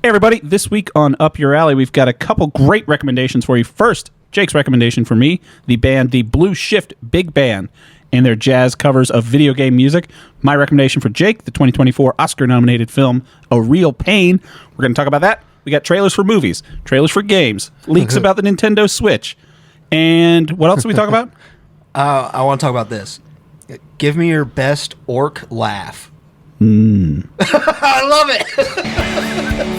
Hey everybody, this week on Up Your Alley, we've got a couple great recommendations for you. First, Jake's recommendation for me, the band, the Blueshift Big Band, and their jazz covers of video game music. My recommendation for Jake, the 2024 Oscar-nominated film, A Real Pain. We're going to talk about that. We got trailers for movies, trailers for games, leaks about the Nintendo Switch, and what else did we talk about? I want to talk about this. Give me your best orc laugh. I love it.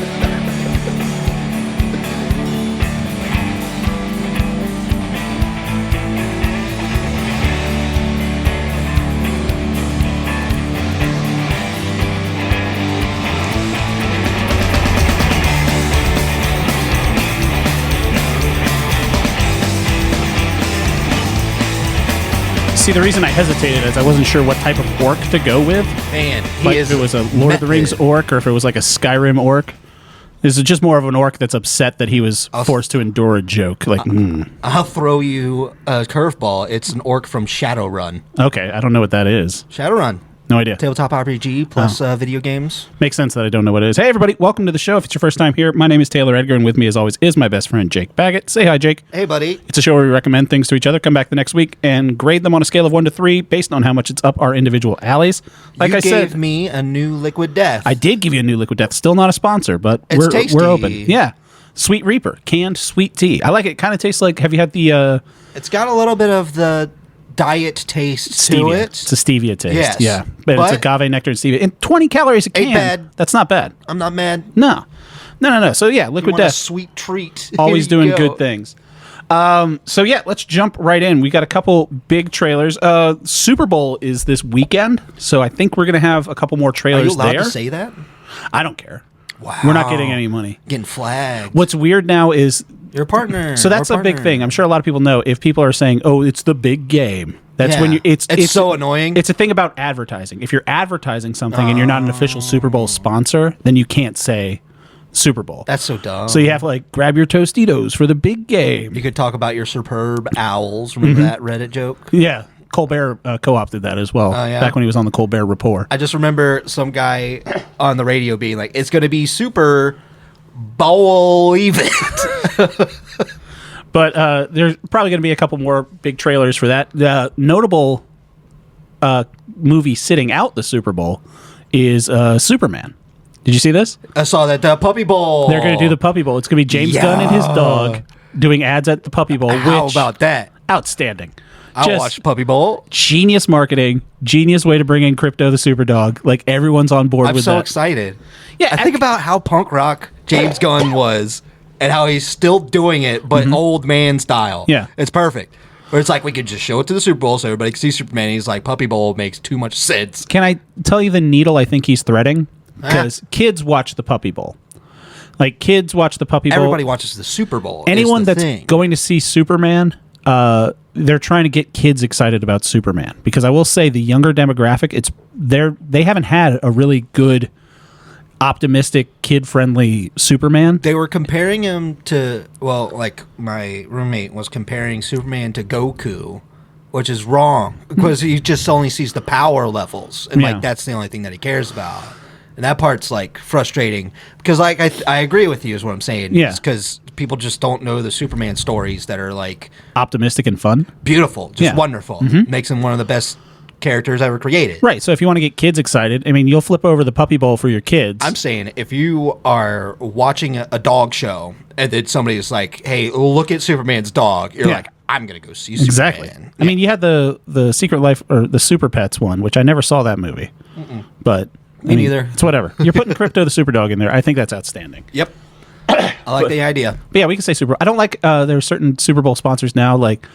See, the reason I hesitated is I wasn't sure what type of orc to go with. Man, Like if it was a Lord of the Rings orc or if it was like a Skyrim orc. This is just more of an orc that's upset that he was forced to endure a joke. Like, I'll throw you a curveball. It's an orc from Shadowrun. Okay, I don't know what that is. Shadowrun. No idea. Tabletop RPG plus video games. Makes sense that I don't know what it is. Hey, everybody, welcome to the show. If it's your first time here, my name is Taylor Edgar, and with me, as always, is my best friend, Jake Baggett. Say hi, Jake. Hey, buddy. It's a show where we recommend things to each other, come back the next week, and grade them on a scale of 1 to 3 based on how much it's up our individual alleys. Like I said, gave me a new Liquid Death. I did give you a new Liquid Death. Still not a sponsor, but It's tasty. we're open. Yeah. Sweet Reaper, canned sweet tea. I like it. Kind of tastes like, have you had the... It's got a little bit of the diet taste stevia. to it. It's a stevia taste. Yes. Yeah. But it's agave nectar and stevia. And 20 calories a can. Ain't bad. That's not bad. I'm not mad. No. So yeah, Liquid You want a Death. sweet treat. Always Here you doing go. good things. So yeah, let's jump right in. We got a couple big trailers. Super Bowl is this weekend, so I think we're going to have a couple more Are trailers you allowed there. to say that? I don't care. Wow. We're not getting any money. Getting flagged. What's weird now is... Your partner. So that's a big thing. I'm sure a lot of people know. If people are saying, "Oh, it's the big game," that's when you. It's so annoying. It's a thing about advertising. If you're advertising something and you're not an official Super Bowl sponsor, then you can't say Super Bowl. That's so dumb. So you have to like grab your Tostitos for the big game. You could talk about your superb owls. Remember that Reddit joke? Yeah, Colbert co-opted that as well. Yeah. Back when he was on the Colbert Report. I just remember some guy on the radio being like, "It's going to be Super Bowl event." But there's probably going to be a couple more big trailers for that. The notable movie sitting out the Super Bowl is Superman. Did you see this? I saw that Puppy Bowl. They're going to do the Puppy Bowl. It's going to be James Gunn and his dog doing ads at the Puppy Bowl. How which, about that? Outstanding. I'll watch Puppy Bowl. Genius marketing. Genius way to bring in Crypto the Super Dog. Like, everyone's on board with that. I'm so excited. Yeah, I think about how punk rock James Gunn was and how he's still doing it, but old man style. Yeah. It's perfect. Where it's like we could just show it to the Super Bowl so everybody can see Superman. He's like, Puppy Bowl makes too much sense. Can I tell you the needle I think he's threading? Because kids watch the Puppy Bowl. Like, kids watch the Puppy Bowl. Everybody watches the Super Bowl. Anyone that's going to see Superman, they're trying to get kids excited about Superman. Because I will say the younger demographic, they haven't had a really good, optimistic, kid-friendly Superman. They were comparing him to, well, like my roommate was comparing Superman to Goku, which is wrong because he just only sees the power levels, and like that's the only thing that he cares about. And that part's like frustrating because like I agree with you is what I'm saying. Yeah, because people just don't know the Superman stories that are like optimistic and fun, beautiful, just wonderful. Makes him one of the best characters ever created. Right. So if you want to get kids excited, I mean, you'll flip over the Puppy Bowl for your kids. I'm saying if you are watching a dog show and then somebody is like, "Hey, look at Superman's dog," you're like, "I'm gonna go see Superman." Exactly. I mean, you had the Secret Life or the Super Pets one, which I never saw that movie, but Me neither. It's whatever. You're putting Crypto the Super Dog in there. I think that's outstanding. Yep. I like the idea. But yeah, we can say Super Bowl. I don't like there are certain Super Bowl sponsors now. Like,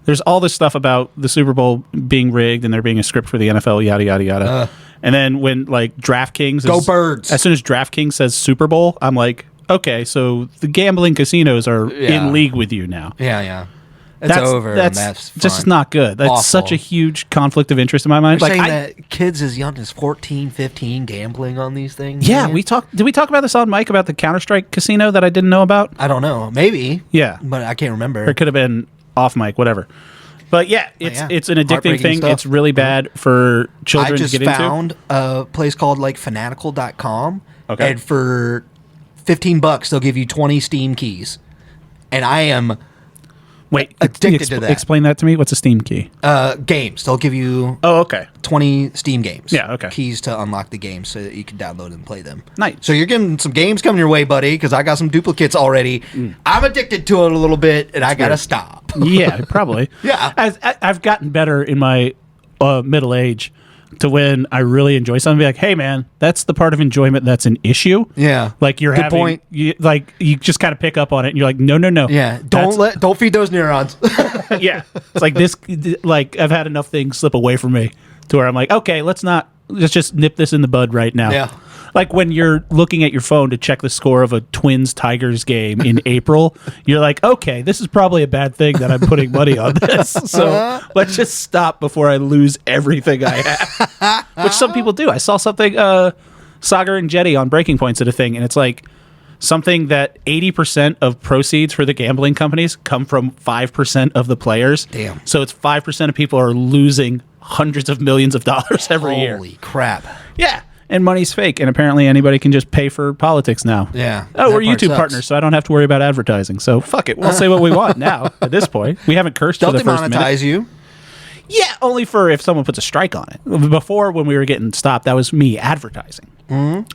there's all this stuff about the Super Bowl being rigged and there being a script for the NFL, yada, yada, yada. And then when, like, DraftKings... Go Birds! As soon as DraftKings says Super Bowl, I'm like, okay, so the gambling casinos are in league with you now. Yeah. It's over. That's just not good. That's awful. Such a huge conflict of interest in my mind. You're saying that kids as young as 14, 15 gambling on these things? Yeah, man? Did we talk about this on mic about the Counter-Strike casino that I didn't know about? I don't know. Maybe. Yeah. But I can't remember. Or it could have been off mic, whatever. But yeah, it's an addicting thing. Stuff. It's really bad for children to get into. I just found a place called like fanatical.com. Okay. And for $15, they'll give you 20 Steam keys. And I am addicted to that. Explain that to me. What's a Steam key? Games. They'll give you 20 Steam games. Yeah, okay. Keys to unlock the games so that you can download and play them. Nice. So you're getting some games coming your way, buddy, because I got some duplicates already. I'm addicted to it a little bit, and I got to stop. Yeah, probably. Yeah. I've gotten better in my middle age to when I really enjoy something, be like, hey, man, that's the part of enjoyment that's an issue. Yeah. Like you're Good having, point. you just kind of pick up on it and you're like, no. Yeah. Don't feed those neurons. Yeah. It's like this, like I've had enough things slip away from me to where I'm like, okay, let's just nip this in the bud right now. Yeah. Like when you're looking at your phone to check the score of a Twins-Tigers game in April, you're like, okay, this is probably a bad thing that I'm putting money on this. So let's just stop before I lose everything I have. Which some people do. I saw something, Sagar and Jetty on Breaking Points at a thing, and it's like something that 80% of proceeds for the gambling companies come from 5% of the players. Damn. So it's 5% of people are losing hundreds of millions of dollars every year. Holy crap. Yeah. And money's fake, and apparently anybody can just pay for politics now. Yeah. Oh, we're YouTube partners, so I don't have to worry about advertising. So fuck it, we'll say what we want now. At this point, we haven't cursed for the first minute. They'll demonetize you. Yeah, only for if someone puts a strike on it. Before, when we were getting stopped, that was me advertising,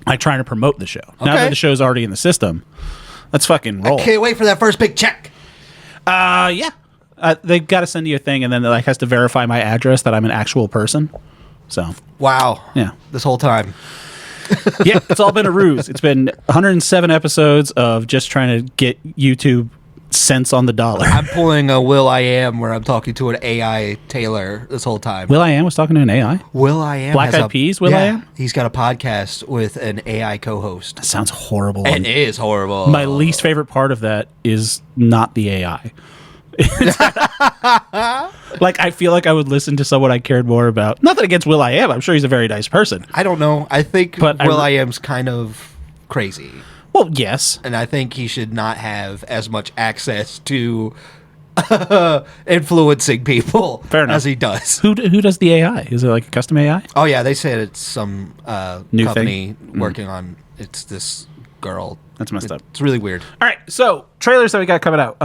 like trying to promote the show. Now that the show's already in the system, let's fucking roll. I can't wait for that first big check. Yeah. They've got to send you a thing, and then it has to verify my address that I'm an actual person. So wow, yeah, this whole time, yeah, it's all been a ruse. It's been 107 episodes of just trying to get YouTube cents on the dollar. I'm pulling a Will I Am where I'm talking to an AI Taylor this whole time. Will I Am was talking to an AI. Will I Am, Black Eyed Peas. Will I Am. He's got a podcast with an AI co-host. That sounds horrible. It is horrible. My least favorite part of that is not the AI. Like I feel like I would listen to someone I cared more about. Nothing against Will I Am. I'm sure he's a very nice person. I don't know. I think Will I Am's kind of crazy. Well, yes. And I think he should not have as much access to influencing people as he does. Who does the AI? Is it like a custom AI? Oh, yeah. They said it's some new company working on it's this girl. That's messed up. It's really weird. All right, so trailers that we got coming out.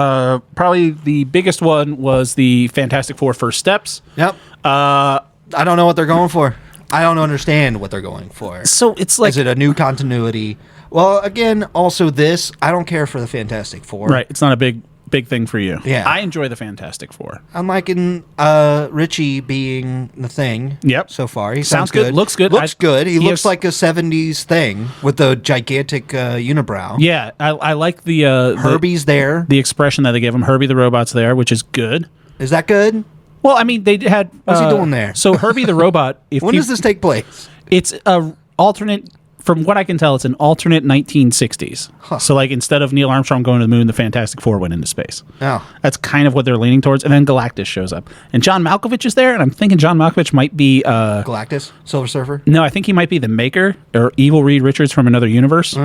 Probably the biggest one was the Fantastic Four First Steps. Yep. I don't know what they're going for. I don't understand what they're going for. So it's like... Is it a new continuity? Well, again, also this, I don't care for the Fantastic Four. Right, it's not a big thing for you. Yeah. I enjoy the Fantastic Four. I'm liking Richie being the Thing. Yep. So far. He sounds good. Looks good. Looks good. He looks like a 70s Thing with the gigantic unibrow. Yeah, I like the... Herbie's there. The expression that they give him. Herbie the Robot's there, which is good. Is that good? Well, I mean, they had... What's he doing there? So Herbie the Robot... When does this take place? It's a alternate... From what I can tell, it's an alternate 1960s. Huh. So, like, instead of Neil Armstrong going to the moon, the Fantastic Four went into space. Oh. That's kind of what they're leaning towards. And then Galactus shows up. And John Malkovich is there, and I'm thinking John Malkovich might be... Galactus? Silver Surfer? No, I think he might be the Maker, or Evil Reed Richards from another universe.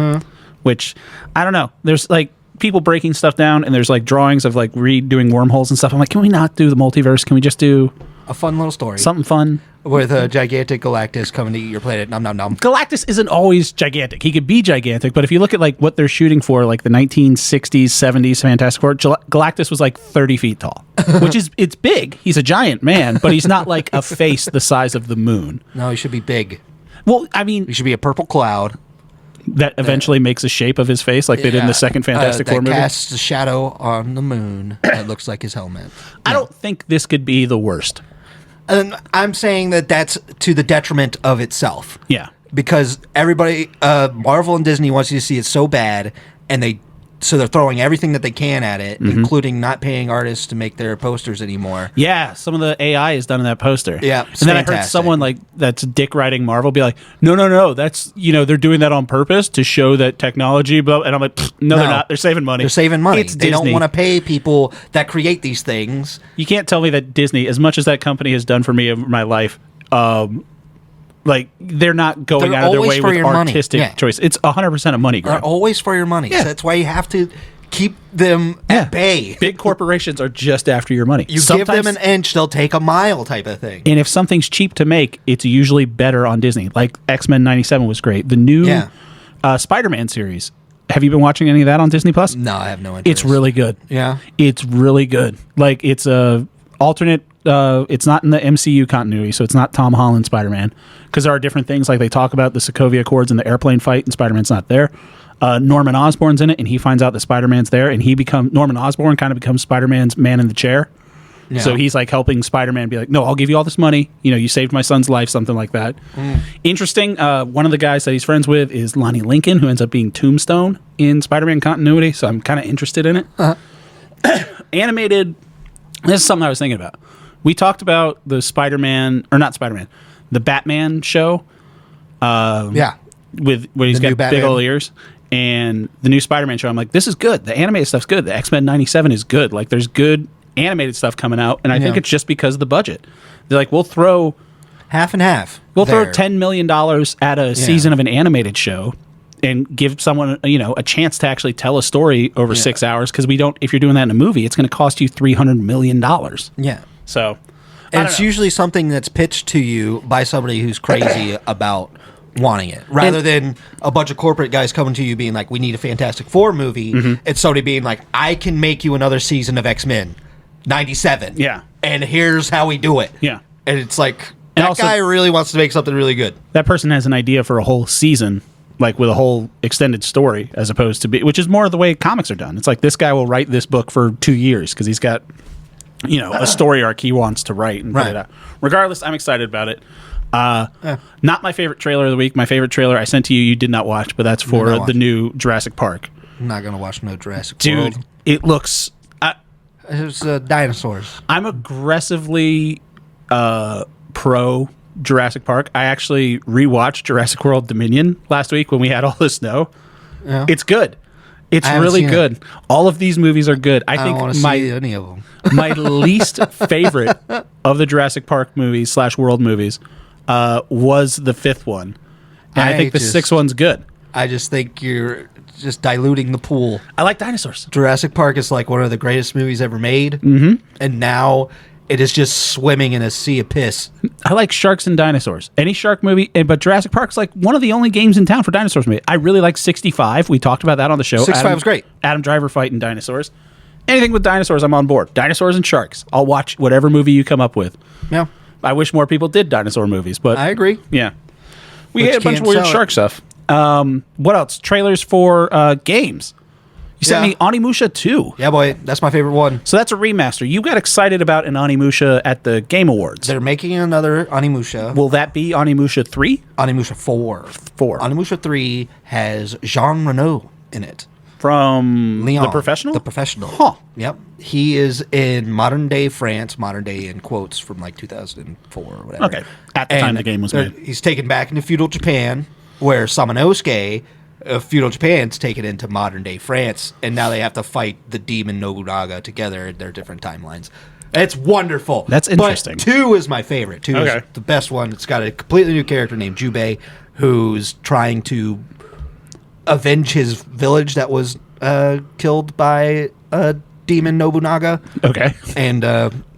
Which, I don't know. There's, like, people breaking stuff down, and there's, like, drawings of, like, Reed doing wormholes and stuff. I'm like, can we not do the multiverse? Can we just do... a fun little story. Something fun. With a gigantic Galactus coming to eat your planet. Nom, nom, nom. Galactus isn't always gigantic. He could be gigantic, but if you look at like what they're shooting for, like the 1960s, 70s Fantastic Four, Galactus was like 30 feet tall, which is, it's big. He's a giant man, but he's not like a face the size of the moon. No, he should be big. Well, I mean... He should be a purple cloud. That eventually makes a shape of his face like they did in the second Fantastic Four movie. That casts a shadow on the moon that looks like his helmet. I don't think this could be the worst. And I'm saying that that's to the detriment of itself. Yeah. Because everybody, Marvel and Disney wants you to see it so bad, and they're throwing everything that they can at it, including not paying artists to make their posters anymore. Yeah, some of the AI is done in that poster. Yeah, and then I heard someone like that's dick riding Marvel be like, no, that's they're doing that on purpose to show that technology. Blah, and I'm like, no, they're not. They're saving money. They're saving money. It's they Disney. don't want to pay people that create these things. You can't tell me that Disney, as much as that company has done for me over my life, like they're not going out of their way with artistic choice. It's 100% a money grab. They're always for your money. Yeah. So that's why you have to keep them at bay. Big corporations are just after your money. You give them an inch, they'll take a mile type of thing. And if something's cheap to make, it's usually better on Disney. Like X-Men 97 was great. The new Spider-Man series Have you been watching any of that on Disney Plus? No, I have no interest. It's really good. Yeah? It's really good. Like, it's a alternate. It's not in the MCU continuity, so it's not Tom Holland Spider-Man. Because there are different things, like they talk about the Sokovia Accords and the airplane fight, and Spider-Man's not there. Norman Osborn's in it, and he finds out that Spider-Man's there, and Norman Osborn kind of becomes Spider-Man's man in the chair. Yeah. So he's like helping Spider-Man be like, no, I'll give you all this money. You saved my son's life, something like that. Interesting. One of the guys that he's friends with is Lonnie Lincoln, who ends up being Tombstone in Spider-Man continuity. So I'm kind of interested in it. Animated. This is something I was thinking about. We talked about the the Batman show. Yeah. Where he's got big old ears. And the new Spider-Man show, I'm like, this is good. The animated stuff's good. The X-Men 97 is good. Like, there's good animated stuff coming out, and I think it's just because of the budget. They're like, we'll throw half and half. We'll throw $10 million at a season of an animated show and give someone a chance to actually tell a story over 6 hours, because if you're doing that in a movie, it's going to cost you $300 million. Yeah. So, and it's usually something that's pitched to you by somebody who's crazy about wanting it, rather than a bunch of corporate guys coming to you being like, we need a Fantastic Four movie. It's somebody being like, I can make you another season of X-Men 97. Yeah. And here's how we do it. Yeah. And it's like, that guy really wants to make something really good. That person has an idea for a whole season, like with a whole extended story, as opposed to which is more of the way comics are done. It's like, this guy will write this book for 2 years because he's got, a story arc he wants to write and put it out. Regardless, I'm excited about it. Not my favorite trailer of the week. My favorite trailer I sent to you, you did not watch, but that's for the new Jurassic Park. I'm not going to watch no Jurassic World. Dude, it looks... It's dinosaurs. I'm aggressively pro Jurassic Park. I actually rewatched Jurassic World Dominion last week when we had all the snow. Yeah. It's good. It's really good. All of these movies are good. I think don't want to see any of them. My least favorite of the Jurassic Park movies / World movies was the fifth one. And I think the sixth one's good. I just think you're just diluting the pool. I like dinosaurs. Jurassic Park is like one of the greatest movies ever made. And now it is just swimming in a sea of piss. I like sharks and dinosaurs. Any shark movie, but Jurassic Park's like one of the only games in town for dinosaurs made. I really like 65. We talked about that on the show. 65 was great. Adam Driver fighting dinosaurs. Anything with dinosaurs, I'm on board. Dinosaurs and sharks. I'll watch whatever movie you come up with. Yeah. I wish more people did dinosaur movies, but I agree. Yeah. We had a bunch of weird shark stuff. What else? Trailers for games. You sent me Onimusha 2. Yeah, boy. That's my favorite one. So that's a remaster. You got excited about an Onimusha at the Game Awards. They're making another Onimusha. Will that be Onimusha 3? Onimusha 4. 4. Onimusha 3 has Jean Reno in it. From Leon, The Professional? The Professional. Huh. Yep. He is in modern day France, modern day in quotes from like 2004 or whatever. Okay. At the time the game was made. He's taken back into feudal Japan, where Samanosuke of feudal Japan's taken into modern day France, and now they have to fight the demon Nobunaga together in their different timelines. It's wonderful. That's interesting. But 2 is my favorite. 2 is the best one. It's got a completely new character named Jubei, who's trying to avenge his village that was killed by a demon Nobunaga. Okay. And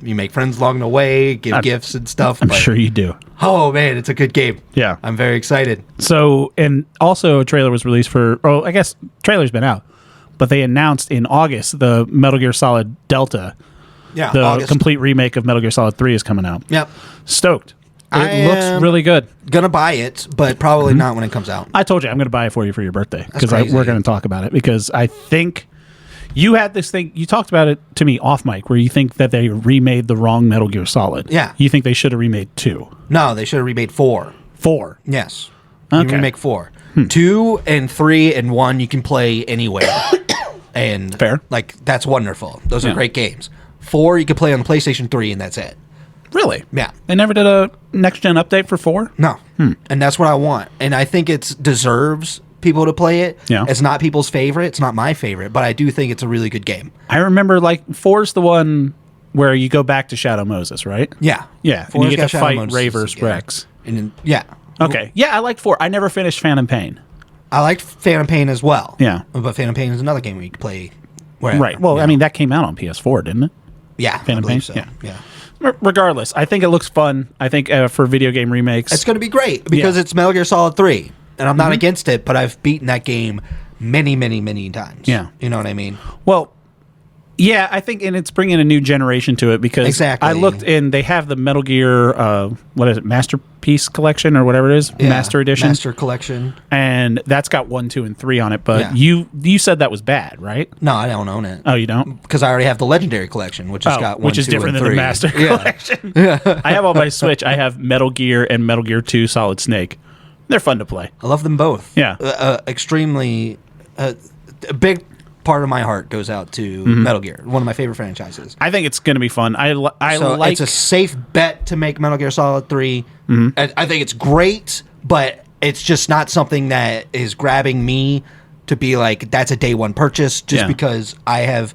you make friends along the way, give gifts and stuff. I'm sure you do. Oh, man, it's a good game. Yeah. I'm very excited. So, and also a trailer was released for, I guess trailer's been out, but they announced in August the Metal Gear Solid Delta. Yeah, the August. complete remake of Metal Gear Solid 3 is coming out. Yep. Stoked. It looks really good. Gonna buy it, but probably not when it comes out. I told you I'm going to buy it for you for your birthday because crazy. we're going to talk about it, because I think you had this thing. You talked about it to me off mic where you think that they remade the wrong Metal Gear Solid. Yeah. You think they should have remade 2. No, they should have remade 4. 4. Yes. Okay. You remake 4. 2 and 3 and 1 you can play anywhere. And fair. Like, that's wonderful. Those are great games. 4 you can play on the PlayStation 3 and that's it. Really? Yeah. They never did a next-gen update for 4? No. And that's what I want. And I think it deserves people to play it. Yeah. It's not people's favorite. It's not my favorite. But I do think it's a really good game. I remember, 4's the one where you go back to Shadow Moses, right? Yeah. Yeah. And you get to fight Ray vs. Rex. And yeah. Okay. Yeah, I liked 4. I never finished Phantom Pain. I liked Phantom Pain as well. Yeah. But Phantom Pain is another game where you can play wherever. Right. Well, I mean, that came out on PS4, didn't it? Yeah. Phantom Pain? So. Yeah. Regardless, I think it looks fun. I think for video game remakes, it's going to be great because it's Metal Gear Solid 3. And I'm not against it, but I've beaten that game many, many, many times. Yeah. You know what I mean? Well, yeah, I think, and it's bringing a new generation to it because exactly. I looked and they have the Metal Gear, what is it, Masterpiece Collection or whatever it is, Master Edition, Master Collection, and that's got 1, 2, and 3 on it. But you said that was bad, right? No, I don't own it. Oh, you don't? Because I already have the Legendary Collection, which has got 1, which is 2, different and than 3. the Master Collection. I have on my Switch. I have Metal Gear and Metal Gear 2 Solid Snake. They're fun to play. I love them both. Yeah, extremely. A big part of my heart goes out to Metal Gear, one of my favorite franchises. I think it's going to be fun. So like it's a safe bet to make Metal Gear Solid 3. I think it's great, but it's just not something that is grabbing me to be like, that's a day one purchase just because I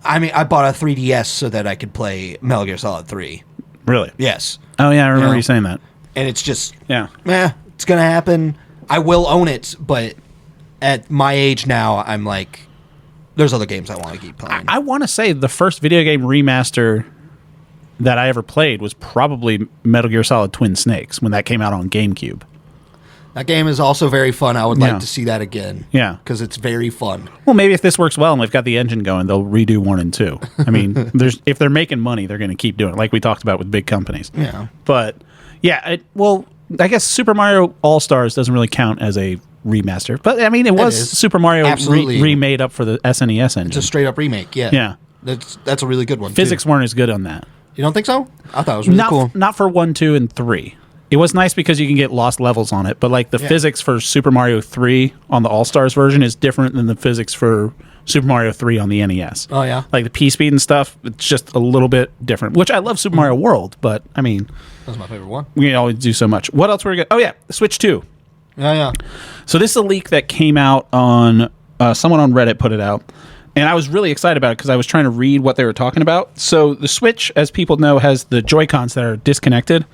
bought a 3DS so that I could play Metal Gear Solid 3. Really? Yes. Oh, yeah, I remember you saying that. And it's just, it's going to happen. I will own it, but at my age now, I'm like, there's other games I want to keep playing. I want to say the first video game remaster that I ever played was probably Metal Gear Solid Twin Snakes when that came out on GameCube. That game is also very fun. I would like to see that again. Yeah. Because it's very fun. Well, maybe if this works well and they've got the engine going, they'll redo 1 and 2. I mean, if they're making money, they're going to keep doing it, like we talked about with big companies. Yeah. But, yeah, I guess Super Mario All-Stars doesn't really count as a remaster. But, I mean, it was Super Mario remade up for the SNES engine. It's a straight-up remake, yeah. Yeah. That's a really good one, Physics weren't as good on that. You don't think so? I thought it was really cool. Not for 1, 2, and 3. It was nice because you can get lost levels on it, but like the physics for Super Mario 3 on the All-Stars version is different than the physics for Super Mario 3 on the NES. Oh, yeah? Like the P-Speed and stuff, it's just a little bit different, which I love Super Mario World, but I mean... That's my favorite one. We can always do so much. What else were we going to... Oh, yeah, Switch 2. Yeah. So this is a leak that came out on... someone on Reddit put it out, and I was really excited about it because I was trying to read what they were talking about. So the Switch, as people know, has the Joy-Cons that are disconnected.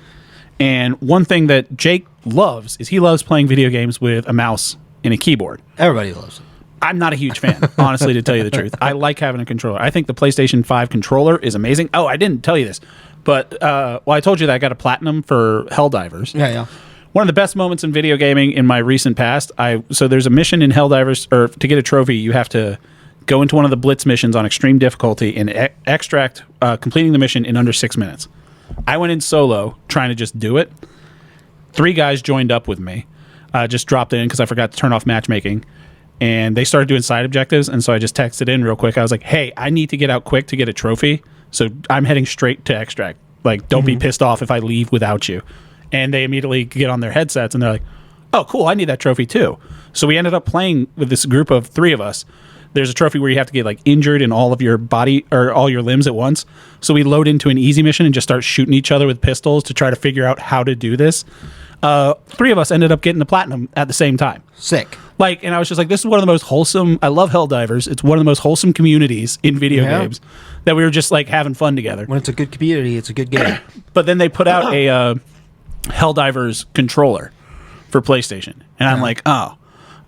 And one thing that Jake loves is he loves playing video games with a mouse and a keyboard. Everybody loves it. I'm not a huge fan, honestly, to tell you the truth. I like having a controller. I think the PlayStation 5 controller is amazing. Oh, I didn't tell you this, but I told you that I got a platinum for Helldivers. Yeah. One of the best moments in video gaming in my recent past. So there's a mission in Helldivers, or to get a trophy, you have to go into one of the Blitz missions on extreme difficulty and extract completing the mission in under 6 minutes. I went in solo trying to just do it. 3 guys joined up with me. Just dropped in because I forgot to turn off matchmaking. And they started doing side objectives. And so I just texted in real quick. I was like, hey, I need to get out quick to get a trophy. So I'm heading straight to extract. Like, don't be pissed off if I leave without you. And they immediately get on their headsets and they're like, oh, cool, I need that trophy too. So we ended up playing with this group of 3 of us. There's a trophy where you have to get like injured in all of your body or all your limbs at once. So we load into an easy mission and just start shooting each other with pistols to try to figure out how to do this. 3 of us ended up getting the platinum at the same time. Sick. Like, and I was just like, this is one of the most wholesome. I love Helldivers. It's one of the most wholesome communities in video games that we were just like having fun together. When it's a good community, it's a good game. But then they put out a Helldivers controller for PlayStation, and I'm like, oh,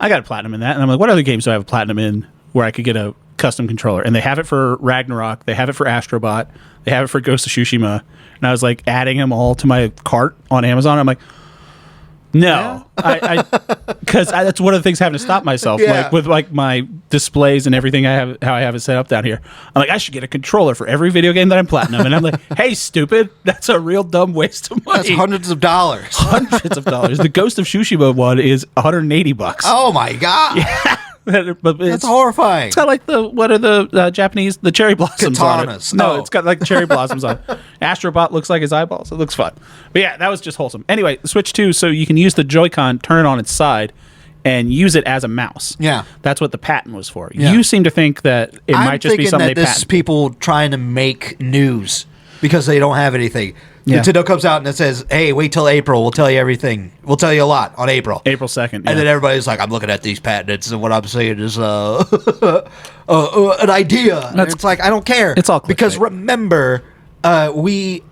I got a platinum in that. And I'm like, what other games do I have a platinum in where I could get a custom controller? And they have it for Ragnarok, they have it for Astrobot, they have it for Ghost of Tsushima. And I was like adding them all to my cart on Amazon. I'm like, no, because that's one of the things having to stop myself, like with like my displays and everything I have, how I have it set up down here. I'm like, I should get a controller for every video game that I'm platinum, and I'm like, hey, stupid, that's a real dumb waste of money. That's hundreds of dollars. Hundreds of dollars. The Ghost of Tsushima one is $180. Oh my god! Yeah. But that's horrifying. It's got like the Japanese cherry blossoms on it. No, it's got like cherry blossoms on it. Astrobot looks like his eyeballs. It looks fun. But yeah, that was just wholesome. Anyway, Switch 2, so you can use the Joy-Con, turn it on its side, and use it as a mouse. Yeah. That's what the patent was for. Yeah. You seem to think that it might just be something they patent. This is people trying to make news because they don't have anything. Yeah. Nintendo comes out and it says, hey, wait till April. We'll tell you everything. We'll tell you a lot on April. April 2nd. Yeah. And then everybody's like, I'm looking at these patents and what I'm saying is an idea. And it's like, I don't care. It's all clickbait. Because remember, the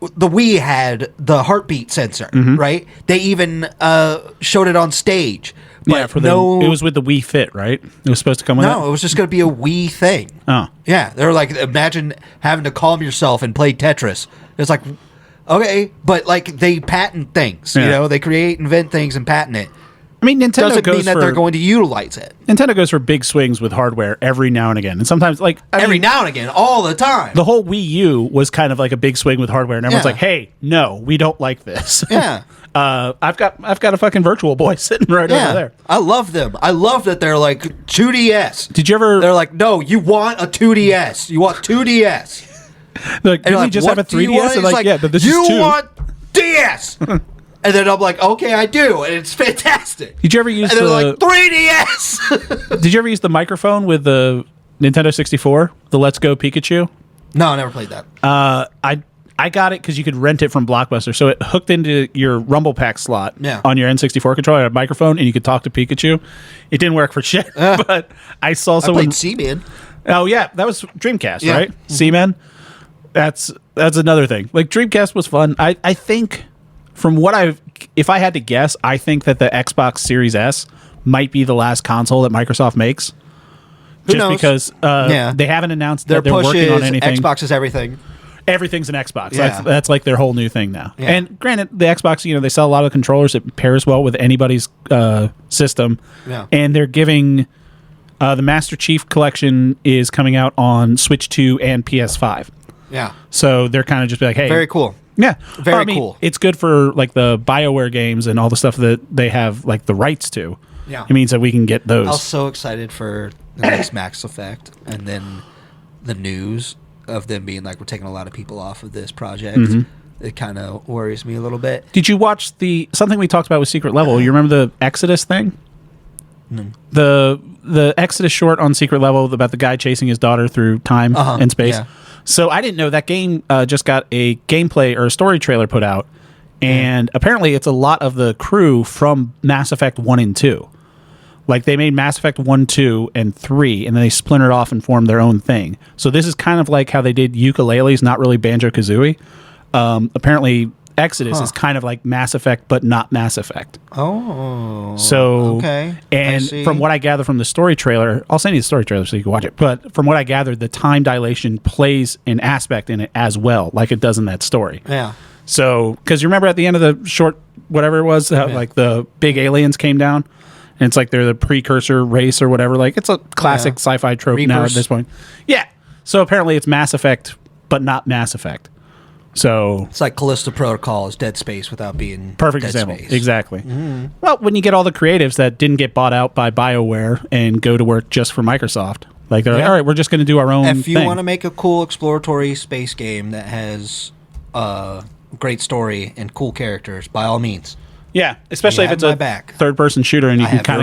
Wii had the heartbeat sensor, right? They even showed it on stage. But it was with the Wii Fit, right? It was supposed to come with No, it was just going to be a Wii thing. Oh. Yeah, they were like, imagine having to calm yourself and play Tetris. It's like, okay, but like they patent things, you know, they invent things and patent it. I mean, Nintendo doesn't goes mean that for, they're going to utilize it. Nintendo goes for big swings with hardware every now and again. And sometimes, like... Every now and again, all the time. The whole Wii U was kind of like a big swing with hardware, and everyone's like, hey, no, we don't like this. Yeah. I've got a fucking Virtual Boy sitting right over there. I love them. I love that they're like 2DS. Did you ever... They're like, no, you want a 2DS. You want 2DS. Like, did we just have a 3DS? And like, yeah, but this is 2. You want DS. And then I'm like, okay, I do, and it's fantastic. Did you ever use and they're like, 3DS. Did you ever use the microphone with the Nintendo 64, the Let's Go Pikachu? No, I never played that. I got it because you could rent it from Blockbuster, so it hooked into your Rumble Pack slot Yeah. on your N64 controller, a microphone, and you could talk to Pikachu. It didn't work for shit, but I saw someone. I played Seaman. Oh yeah, that was Dreamcast, Yeah. right? Seaman. That's another thing. Like Dreamcast was fun. I think. From what if I had to guess, I think that the Xbox Series S might be the last console that Microsoft makes. Who Just knows? because they haven't announced Their that they're push working on is anything. Xbox is everything. Everything's an Xbox. Yeah. That's like their whole new thing now. Yeah. And granted, the Xbox, they sell a lot of controllers. It pairs well with anybody's system. Yeah. And they're giving the Master Chief Collection is coming out on Switch 2 and PS5. Yeah. So they're kind of just like, hey, Very cool. Yeah, Very cool. It's good for like the BioWare games and all the stuff that they have like the rights to. Yeah. It means that we can get those. I was so excited for the next Max Effect, and then the news of them being like, we're taking a lot of people off of this project. It kind of worries me a little bit. Did you watch something we talked about with Secret Level? You remember the Exodus thing? No. The Exodus short on Secret Level about the guy chasing his daughter through time and space. Yeah. So I didn't know that game just got a gameplay or a story trailer put out, and apparently it's a lot of the crew from Mass Effect 1 and 2. Like they made Mass Effect 1, 2, and 3, and then they splintered off and formed their own thing. So this is kind of like how they did Ukuleles, not really Banjo-Kazooie. Apparently Exodus is kind of like Mass Effect, but not Mass Effect. Oh. So, okay. And from what I gather from the story trailer, I'll send you the story trailer so you can watch it. But from what I gathered, the time dilation plays an aspect in it as well, like it does in that story. Yeah. So, because you remember at the end of the short, whatever it was, how, like the big aliens came down, and it's like they're the precursor race or whatever. Like it's a classic sci-fi trope now at this point. Yeah. So apparently it's Mass Effect, but not Mass Effect. So it's like Callisto Protocol is Dead Space without being perfect Dead example. Space. Exactly. Well, when you get all the creatives that didn't get bought out by BioWare and go to work just for Microsoft, like they're like, all right, we're just going to do our own If you thing. want to make a cool exploratory space game that has a great story and cool characters, by all means. Yeah, especially if it's a third-person shooter and you can kind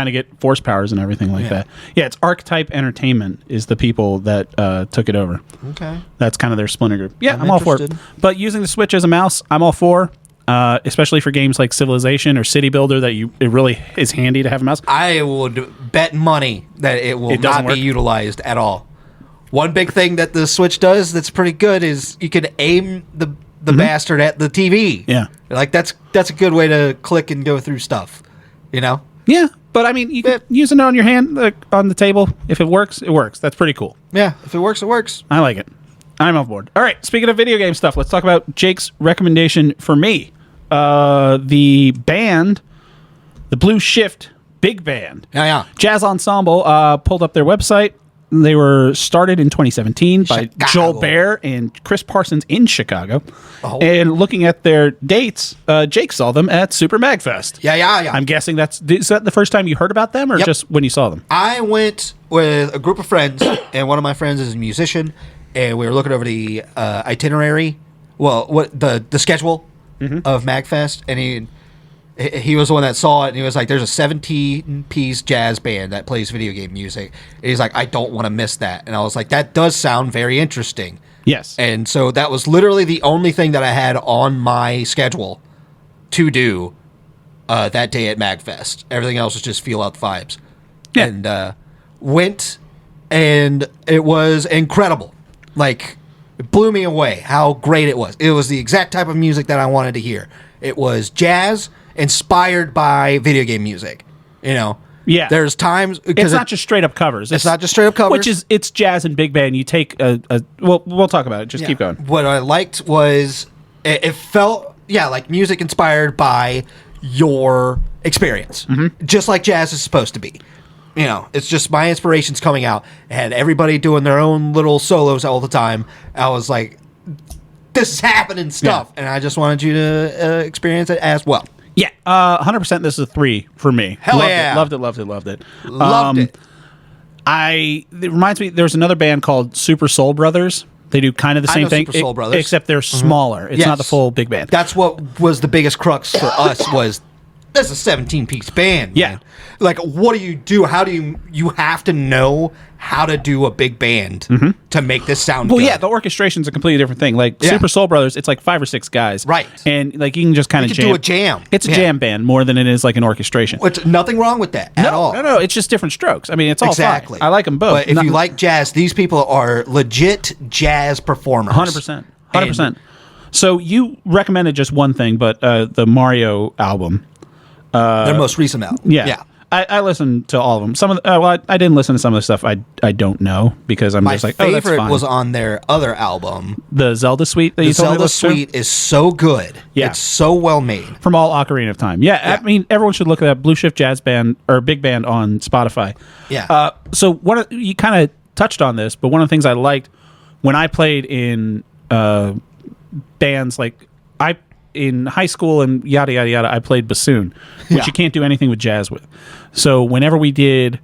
of get force powers and everything like that. Yeah, it's Archetype Entertainment is the people that took it over. Okay, that's kind of their splinter group. Yeah, I'm all for it. interested. But using the Switch as a mouse, I'm all for. Especially for games like Civilization or City Builder, it really is handy to have a mouse. I would bet money that it will not be utilized at all. One big thing that the Switch does that's pretty good is you can aim the bastard at the TV. Yeah, like that's a good way to click and go through stuff. You know. Yeah, but I mean, you can use it on your hand, on the table. If it works, it works. That's pretty cool. Yeah, if it works, it works. I like it. I'm on board. All right, speaking of video game stuff, let's talk about Jake's recommendation for me. The band, the Blueshift Big Band. Yeah. Jazz Ensemble pulled up their website. They were started in 2017 by Joel Baer and Chris Parsons in Chicago. Oh. And looking at their dates, Jake saw them at Super Magfest. Yeah. I'm guessing is that the first time you heard about them or just when you saw them? I went with a group of friends, and one of my friends is a musician, and we were looking over the itinerary, the schedule of Magfest, and he was the one that saw it, and he was like, there's a 17-piece jazz band that plays video game music. And he's like, I don't want to miss that. And I was like, that does sound very interesting. Yes. And so that was literally the only thing that I had on my schedule to do that day at Magfest. Everything else was just feel out the vibes. Yeah. And went, and it was incredible. Like, it blew me away how great it was. It was the exact type of music that I wanted to hear. It was jazz inspired by video game music, you know. Yeah, there's times it's not just straight up covers. It's not just straight up covers, it's jazz and big band. You take we'll talk about it. Just keep going. What I liked was it felt like music inspired by your experience, just like jazz is supposed to be. You know, it's just my inspirations coming out, and everybody doing their own little solos all the time. I was like, this is happening stuff, and I just wanted you to experience it as well. Yeah, 100%. This is a 3 for me. Hell loved yeah. it, loved it. Loved it. It reminds me, there's another band called Super Soul Brothers. They do kind of the same thing, Super Soul Brothers. except they're smaller. It's not the full big band. That's what was the biggest crux for us was this is a 17-piece band. Yeah. Man. Like, what do you do? How do you have to know how to do a big band to make this sound good. Yeah, the orchestration's a completely different thing. Like Super Soul Brothers, it's like 5 or 6 guys. Right. And like you can just kind of jam. do a jam. It's a jam band more than it is like an orchestration. Which, nothing wrong with that at all. No, it's just different strokes. I mean, it's all exactly. fine. I like them both. But if you like jazz, these people are legit jazz performers. 100%. 100%. So you recommended just one thing, but the Mario album. Their most recent album. Yeah. I listened to all of them. Some of the, I didn't listen to some of the stuff I don't know because I'm just like, oh, that's fine. My favorite was on their other album. The Zelda Suite that you told me about. The Zelda Suite is so good. Yeah. It's so well made. From all Ocarina of Time. Yeah, I mean, everyone should look at that Blueshift Jazz Band or Big Band on Spotify. Yeah. So you kind of touched on this, but one of the things I liked when I played in bands like in high school and yada yada yada, I played bassoon, which you can't do anything with jazz with. So whenever we did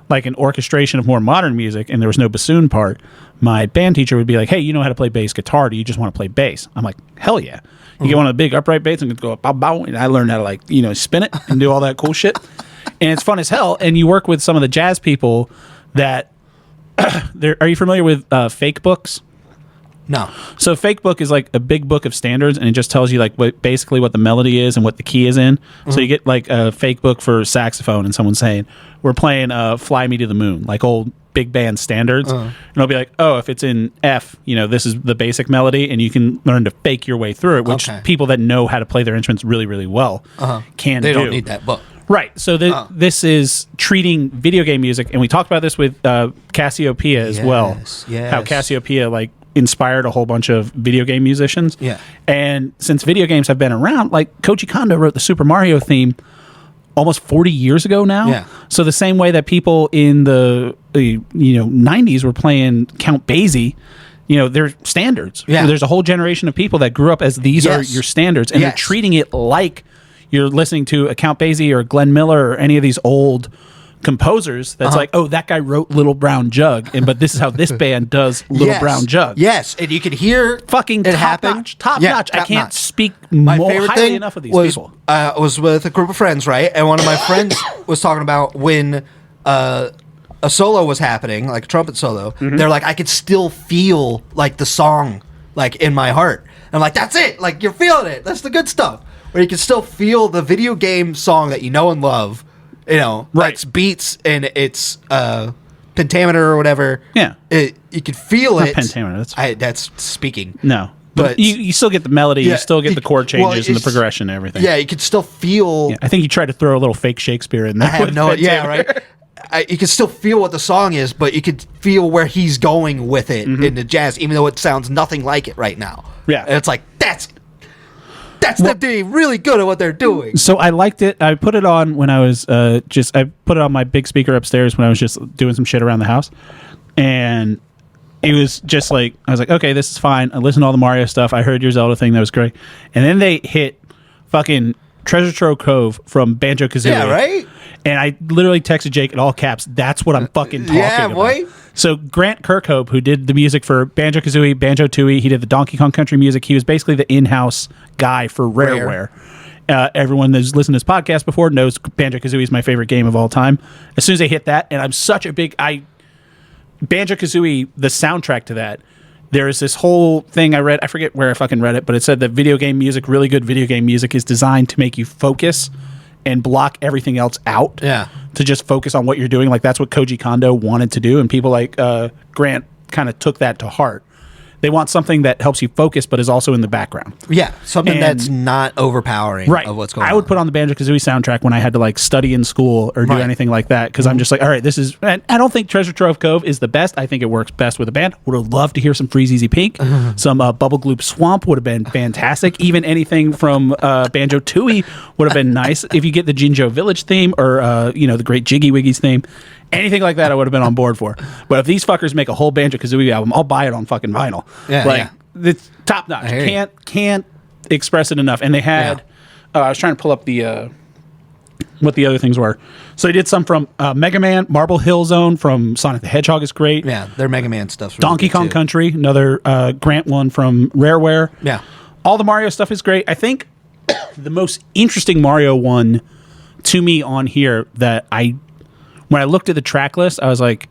like an orchestration of more modern music and there was no bassoon part, my band teacher would be like, "Hey, you know how to play bass guitar? Do you just want to play bass?" I'm like, "Hell yeah!" You get one of the big upright bass and go bow bow, and I learned how to spin it and do all that cool shit, and it's fun as hell. And you work with some of the jazz people that are you familiar with fake books? No. So fake book is like a big book of standards, and it just tells you like basically what the melody is and what the key is in. So you get like a fake book for saxophone, and someone saying, "We're playing "Fly Me to the Moon," like old big band standards, and it'll be like, "Oh, if it's in F, this is the basic melody," and you can learn to fake your way through it, which people that know how to play their instruments really, really well can do. They don't need that book. Right. So this is treating video game music, and we talked about this with Cassiopeia as well. Yes. How Cassiopeia inspired a whole bunch of video game musicians. Yeah. And since video games have been around, like Koji Kondo wrote the Super Mario theme almost 40 years ago now. Yeah. So the same way that people in the 90s were playing Count Basie, they're standards. Yeah. So there's a whole generation of people that grew up as these are your standards, and they're treating it like you're listening to a Count Basie or Glenn Miller or any of these old composers that's like, oh, that guy wrote Little Brown Jug, but this is how this band does Little Brown Jug. Yes, and you could hear fucking it top notch. I can't speak my more favorite highly thing enough of these was, people. I was with a group of friends, right? And one of my friends was talking about when a solo was happening, like a trumpet solo. They're like, I could still feel like the song in my heart. And I'm like, that's it. Like, you're feeling it. That's the good stuff. Where you can still feel the video game song that you know and love. It's beats and it's pentameter or whatever. Yeah, you can feel not it. Pentameter. That's speaking. No, but you still get the melody. You still get the chord changes and the progression and everything. Yeah, you can still feel. Yeah, I think you tried to throw a little fake Shakespeare in there. I have no. Yeah, right. You can still feel what the song is, but you can feel where he's going with it in the jazz, even though it sounds nothing like it right now. Yeah, and it's like that's them being really good at what they're doing. So I liked it. I put it on when I was I put it on my big speaker upstairs when I was just doing some shit around the house, and it was just like I was like, okay, this is fine. I listened to all the Mario stuff. I heard your Zelda thing. That was great. And then they hit fucking Treasure Trove Cove from Banjo-Kazooie. Yeah, right? And I literally texted Jake in all caps, that's what I'm fucking talking about. Boy. So Grant Kirkhope, who did the music for Banjo-Kazooie, Banjo-Tooie, he did the Donkey Kong Country music. He was basically the in-house guy for Rareware. Everyone that's listened to this podcast before knows Banjo-Kazooie is my favorite game of all time. As soon as they hit that, and I'm such a big... Banjo-Kazooie, the soundtrack to that, there is this whole thing I read, I forget where I fucking read it, but it said that video game music, really good video game music, is designed to make you focus and block everything else out. Yeah. To just focus on what you're doing. Like, that's what Koji Kondo wanted to do, and people like Grant kind of took that to heart. They want something that helps you focus, but is also in the background. Yeah, something that's not overpowering of what's going on. I would put on the Banjo-Kazooie soundtrack when I had to like study in school or do anything like that, because I'm just like, all right, this is... I don't think Treasure Trove Cove is the best. I think it works best with a band. Would have loved to hear some Freeze Easy Pink. Some Bubble Gloop Swamp would have been fantastic. Even anything from Banjo-Tooie would have been nice. If you get the Jinjo Village theme or, the Great Jiggy Wiggies theme, anything like that I would have been on board for. But if these fuckers make a whole Banjo-Kazooie album, I'll buy it on fucking vinyl. Yeah, it's top notch. Can't express it enough. And they had I was trying to pull up the what the other things were. So they did some from Mega Man, Marble Hill Zone from Sonic the Hedgehog is great. Yeah, their Mega Man stuff's really Donkey Kong Country, another Grant one from Rareware. Yeah. All the Mario stuff is great. I think the most interesting Mario one to me on here that when I looked at the track list, I was like,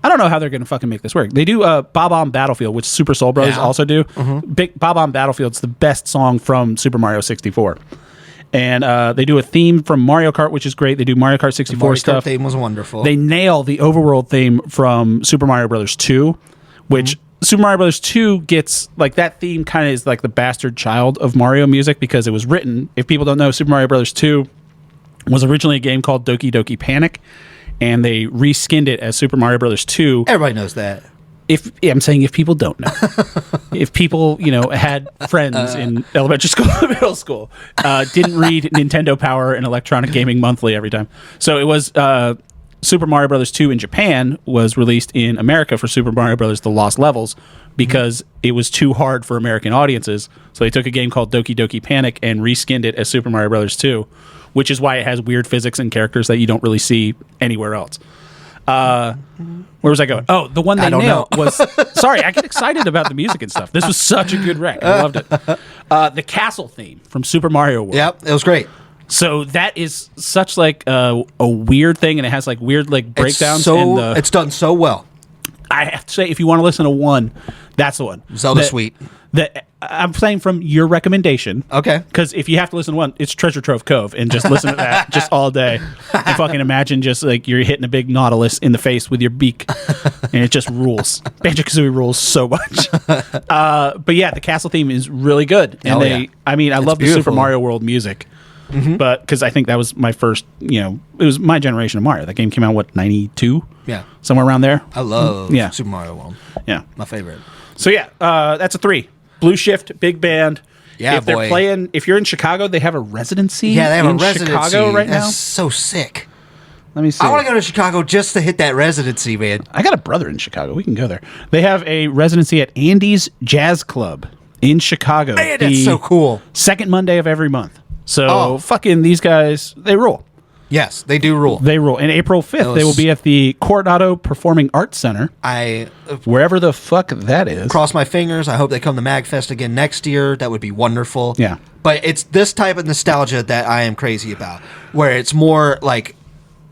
I don't know how they're going to fucking make this work. They do Bob-omb Battlefield, which Super Soul Brothers also do. Bob-omb Battlefield's the best song from Super Mario 64. And they do a theme from Mario Kart, which is great. They do Mario Kart 64 stuff. The Mario Kart theme was wonderful. They nail the overworld theme from Super Mario Brothers 2, which Super Mario Brothers 2 gets, like, that theme kind of is like the bastard child of Mario music because it was written, if people don't know, Super Mario Brothers 2 was originally a game called Doki Doki Panic, and they reskinned it as Super Mario Brothers 2. Everybody knows that. I'm saying if people don't know. If people, had friends in elementary school or middle school, didn't read Nintendo Power and Electronic Gaming Monthly every time. So it was Super Mario Brothers 2 in Japan was released in America for Super Mario Brothers The Lost Levels because it was too hard for American audiences. So they took a game called Doki Doki Panic and reskinned it as Super Mario Brothers 2. Which is why it has weird physics and characters that you don't really see anywhere else. Where was I going? Oh, the one they nailed was... Sorry, I get excited about the music and stuff. This was such a good rec. I loved it. The castle theme from Super Mario World. Yep, it was great. So that is such like a weird thing, and it has like weird like breakdowns. It's done so well. I have to say, if you want to listen to one, that's the one. Zelda Suite. I'm saying from your recommendation. Okay. Because if you have to listen to one, it's Treasure Trove Cove, and just listen to that just all day. And fucking imagine just like you're hitting a big nautilus in the face with your beak, and it just rules. Banjo-Kazooie rules so much. But yeah, the castle theme is really good, and I love the Super Mario World music. But because I think that was my first, it was my generation of Mario. That game came out, 92? Yeah. Somewhere around there. I love Super Mario World. Yeah. My favorite. So yeah, that's a 3. Blueshift Big Band. Yeah, if they're playing, if you're in Chicago, they have a residency. Yeah, they have in a residency Chicago right now. That's so sick. Let me see. I want to go to Chicago just to hit that residency, man. I got a brother in Chicago. We can go there. They have a residency at Andy's Jazz Club in Chicago. Man, that's so cool. Second Monday of every month. So fucking these guys, they rule. Yes, they do rule. They rule. And April 5th, they will be at the Coronado Performing Arts Center. Wherever the fuck that is. Cross my fingers. I hope they come to MagFest again next year. That would be wonderful. Yeah. But it's this type of nostalgia that I am crazy about, where it's more like,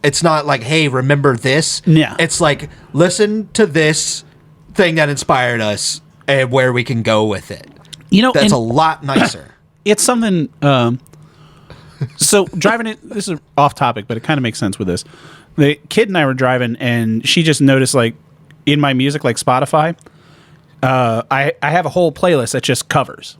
it's not like, hey, remember this? Yeah. It's like, listen to this thing that inspired us and where we can go with it. That's a lot nicer. It's something... So driving it, this is off topic, but it kind of makes sense with this. The kid and I were driving, and she just noticed, like, in my music, like Spotify, I have a whole playlist that's just covers.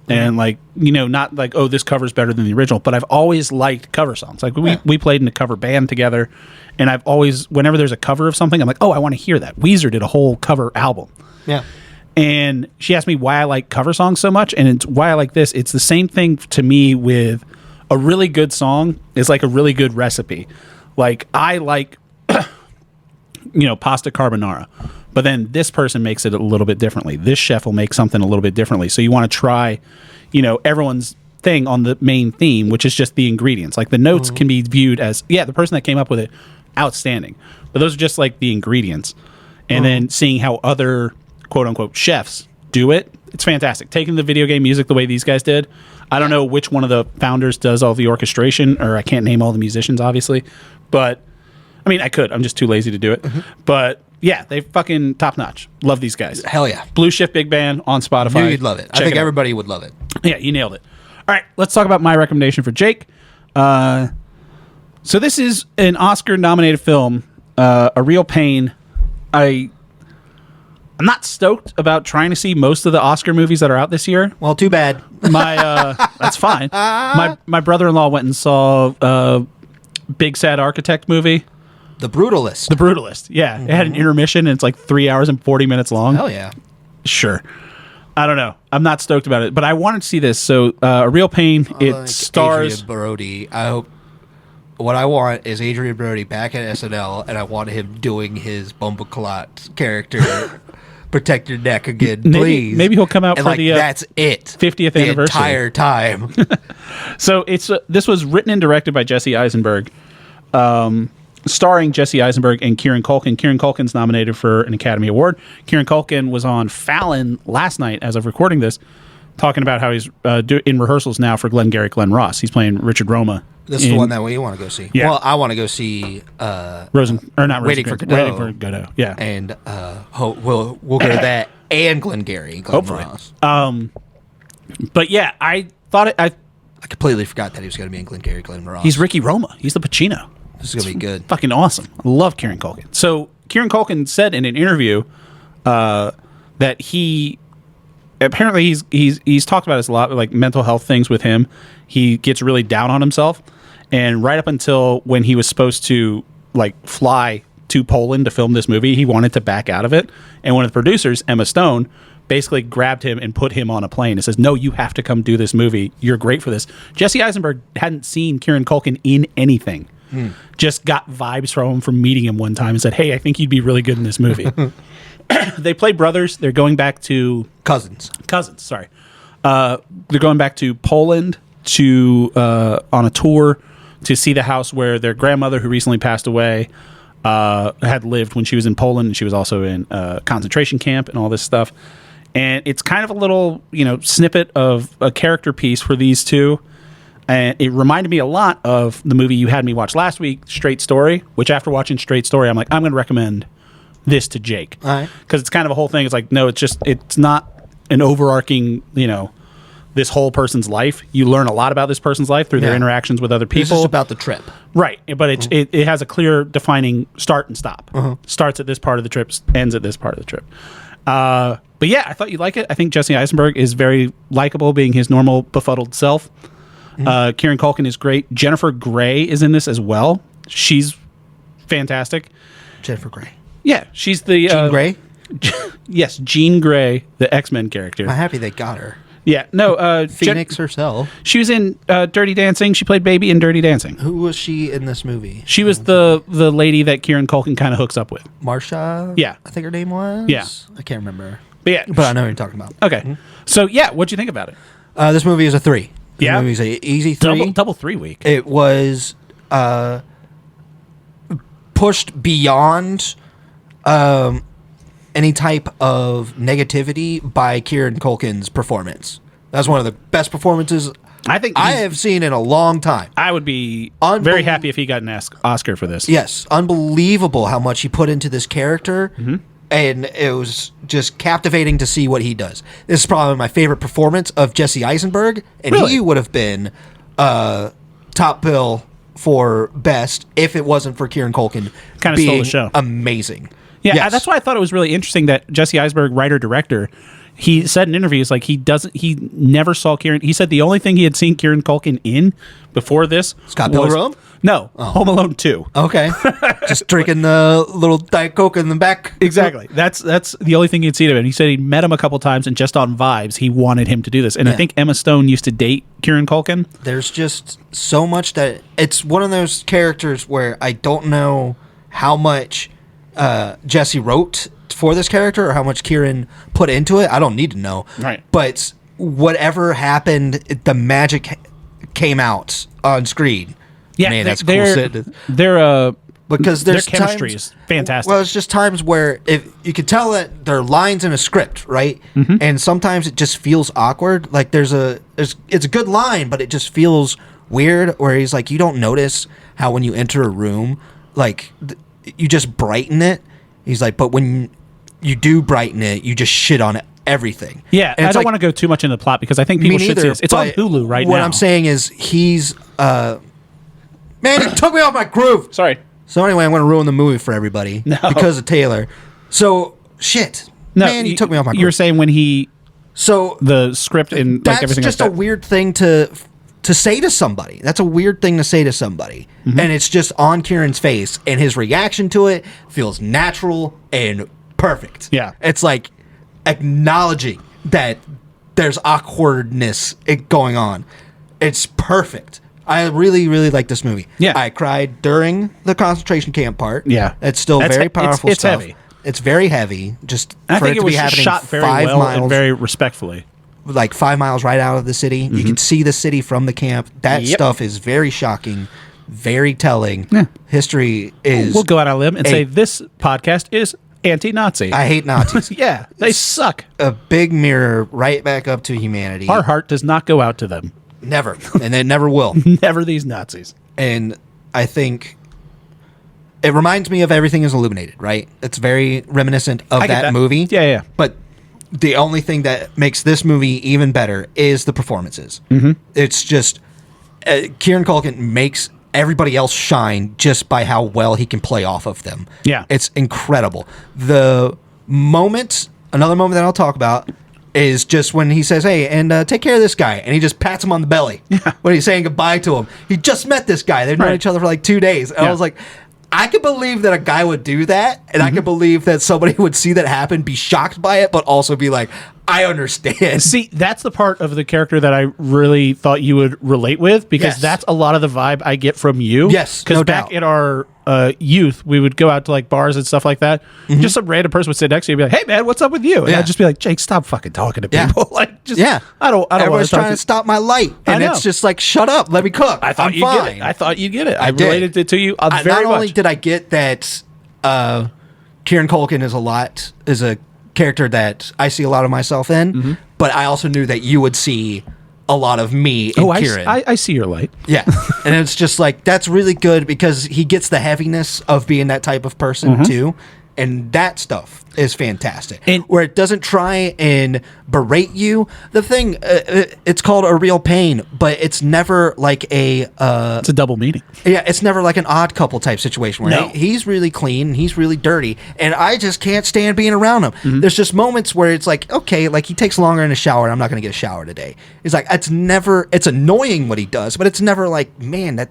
And, like, not like, oh, this cover's better than the original, but I've always liked cover songs. Like, we played in a cover band together, and I've always, whenever there's a cover of something, I'm like, oh, I want to hear that. Weezer did a whole cover album. Yeah. And she asked me why I like cover songs so much, and it's why I like this. It's the same thing to me with... A really good song is like a really good recipe. Like, I like, pasta carbonara, but then this person makes it a little bit differently. This chef will make something a little bit differently. So you want to try, everyone's thing on the main theme, which is just the ingredients. Like, the notes can be viewed as, the person that came up with it, outstanding. But those are just like the ingredients. And then seeing how other quote unquote chefs do it, it's fantastic. Taking the video game music the way these guys did. I don't know which one of the founders does all the orchestration, or I can't name all the musicians, obviously. But, I mean, I could. I'm just too lazy to do it. But, yeah, they fucking top-notch. Love these guys. Hell yeah. Blueshift Big Band on Spotify. Knew you'd love it. I think everybody would love it. Yeah, you nailed it. All right, let's talk about my recommendation for Jake. So this is an Oscar-nominated film, A Real Pain. I'm I'm not stoked about trying to see most of the Oscar movies that are out this year. Well, too bad. That's fine. My brother-in-law went and saw Big Sad Architect movie. The Brutalist. The Brutalist. Yeah, It had an intermission, and it's like 3 hours and 40 minutes long. Hell yeah. Sure. I don't know. I'm not stoked about it, but I wanted to see this. So, A Real Pain. It stars Adrian Brody. I hope. What I want is Adrian Brody back at SNL, and I want him doing his Bumbleclot character. Protect your neck again, please. Maybe he'll come out and for the that's it. 50th the anniversary. Entire time. So this was written and directed by Jesse Eisenberg, starring Jesse Eisenberg and Kieran Culkin. Kieran Culkin's nominated for an Academy Award. Kieran Culkin was on Fallon last night, as of recording this, talking about how he's in rehearsals now for Glengarry Glen Ross. He's playing Richard Roma. This is the one that we want to go see. Yeah. Well, I want to go see Waiting for Godot. Yeah, and we'll go to that and Glengarry Glen Ross. But yeah, I thought I completely forgot that he was going to be in Glengarry Glen Ross. He's Ricky Roma. He's the Pacino. This is going to be good. Fucking awesome. I love Kieran Culkin. So Kieran Culkin said in an interview that he apparently he's talked about this a lot, like mental health things with him. He gets really down on himself, and right up until when he was supposed to like fly to Poland to film this movie, he wanted to back out of it. And one of the producers, Emma Stone, basically grabbed him and put him on a plane and says, "No, you have to come do this movie. You're great for this." Jesse Eisenberg hadn't seen Kieran Culkin in anything. Just got vibes from him from meeting him one time and said, "Hey, I think you'd be really good in this movie." They play brothers. They're going back to Cousins. Sorry, they're going back to Poland on a tour to see the house where their grandmother, who recently passed away, had lived when she was in Poland, and she was also in a concentration camp and all this stuff. And it's kind of a little, snippet of a character piece for these two. And it reminded me a lot of the movie you had me watch last week, Straight Story, which after watching Straight Story, I'm like, I'm going to recommend this to Jake. All right. Because it's kind of a whole thing. It's like, no, it's not an overarching, this whole person's life. You learn a lot about this person's life through their interactions with other people. This is about the trip. Right. But it has a clear defining start and stop. Starts at this part of the trip, ends at this part of the trip. But yeah, I thought you'd like it. I think Jesse Eisenberg is very likable, being his normal befuddled self. Kieran Culkin is great. Jennifer Grey is in this as well. She's fantastic. Jennifer Grey. Yeah, she's the Jean Grey. Yes, Jean Grey, the X-Men character. I'm happy they got her. Yeah, no, Phoenix herself. She was in Dirty Dancing. She played Baby in Dirty Dancing. Who was she in this movie? She was the lady that Kieran Culkin kind of hooks up with. Marsha? Yeah. I think her name was? Yeah. I can't remember. But I know what you're talking about. Okay. So yeah, what'd you think about it? This movie is a 3. Yeah. This movie is an easy 3. Double 3 week. It was pushed beyond any type of negativity by Kieran Culkin's performance. That's one of the best performances I think I have seen in a long time. I would be very happy if he got an Oscar for this. Yes, unbelievable how much he put into this character, and it was just captivating to see what he does. This is probably my favorite performance of Jesse Eisenberg, and he would have been top bill for best if it wasn't for Kieran Culkin Kind of stole the show. Amazing. Yeah, Yes. that's why I thought it was really interesting that Jesse Eisenberg, writer-director, he said in interviews like he never saw Kieran. He said the only thing he had seen Kieran Culkin in before this Scott was Pilgrim? No, Home Alone 2. Okay. Just drinking the little Diet Coke in the back. Exactly. That's the only thing he'd seen of him. He said he'd met him a couple times, and just on vibes, he wanted him to do this. And I think Emma Stone used to date Kieran Culkin. There's just so much that it's one of those characters where I don't know how much Jesse wrote for this character or how much Kieran put into it. I don't need to know. Right. But whatever happened, the magic came out on screen. Yeah, man, that's cool. Because their there's chemistry times, is fantastic. Well, it's just times where if you could tell that there are lines in a script, right? And sometimes it just feels awkward. Like it's a good line, but it just feels weird. Where he's like, you don't notice how when you enter a room, like you just brighten it. He's like, but when you do brighten it, you just shit on everything. Yeah, and I don't want to go too much into the plot because I think people should see this. It's on Hulu right now. What I'm saying is he's man, he took me off my groove. Sorry. So anyway, I'm going to ruin the movie for everybody because of Taylor. So shit, No, Man, you took me off my You were course. saying when the script and like That's everything just like a that. weird thing to say to somebody. That's a weird thing to say to somebody. Mm-hmm. And it's just on Kieran's face, and his reaction to it feels natural and perfect. Yeah. It's like acknowledging that there's awkwardness going on. It's perfect. I really, really like this movie. Yeah. I cried during the concentration camp part. Yeah. It's still very powerful it's stuff. heavy. It's very heavy. Just I for think it to was be happening shot very 5 well miles and very respectfully. like 5 miles right out of the city. You can see the city from the camp. That Yep. stuff is very shocking, very telling. Yeah. History is. We'll go out on a limb and say this podcast is anti-Nazi. I hate Nazis. yeah, they suck. A big mirror right back up to humanity. Our heart does not go out to them. Never. And it never will. Never these Nazis. And I think it reminds me of Everything is Illuminated, right? It's very reminiscent of I get that movie. Yeah. But the only thing that makes this movie even better is the performances. Mm-hmm. It's just Kieran Culkin makes everybody else shine just by how well he can play off of them. Yeah. It's incredible. Another moment that I'll talk about is just when he says, hey, and take care of this guy. And he just pats him on the belly when he's saying goodbye to him. He just met this guy. They've known Right. each other for like 2 days. And I was like, I could believe that a guy would do that, and I could believe that somebody would see that happen, be shocked by it, but also be like, I understand. See, that's the part of the character that I really thought you would relate with, because Yes. that's a lot of the vibe I get from you. Yes, because no back doubt. in our youth, we would go out to like bars and stuff like that. Just some random person would sit next to you and be like, "Hey, man, what's up with you?" And Yeah. I'd just be like, "Jake, stop fucking talking to Yeah. people." like, just Yeah. I don't want Everyone's to talk trying to to stop my light, I and know. it's just like, shut up, let me cook. I thought I'm you'd fine. get it. I thought you'd get it. I did. related it to you very Not much. only did I get that Kieran Culkin is a character that I see a lot of myself in, but I also knew that you would see a lot of me in Kieran. I see your light. Yeah. And it's just like, that's really good because he gets the heaviness of being that type of person too. And that stuff is fantastic. And- where it doesn't try and berate you. The thing, it's called a real pain, but it's never like It's a double meaning. yeah, it's never like an Odd Couple type situation where No. he's really clean and he's really dirty, and I just can't stand being around him. There's just moments where it's like, okay, like he takes longer in the shower, and I'm not going to get a shower today. It's like, it's annoying what he does, but it's never like, man, that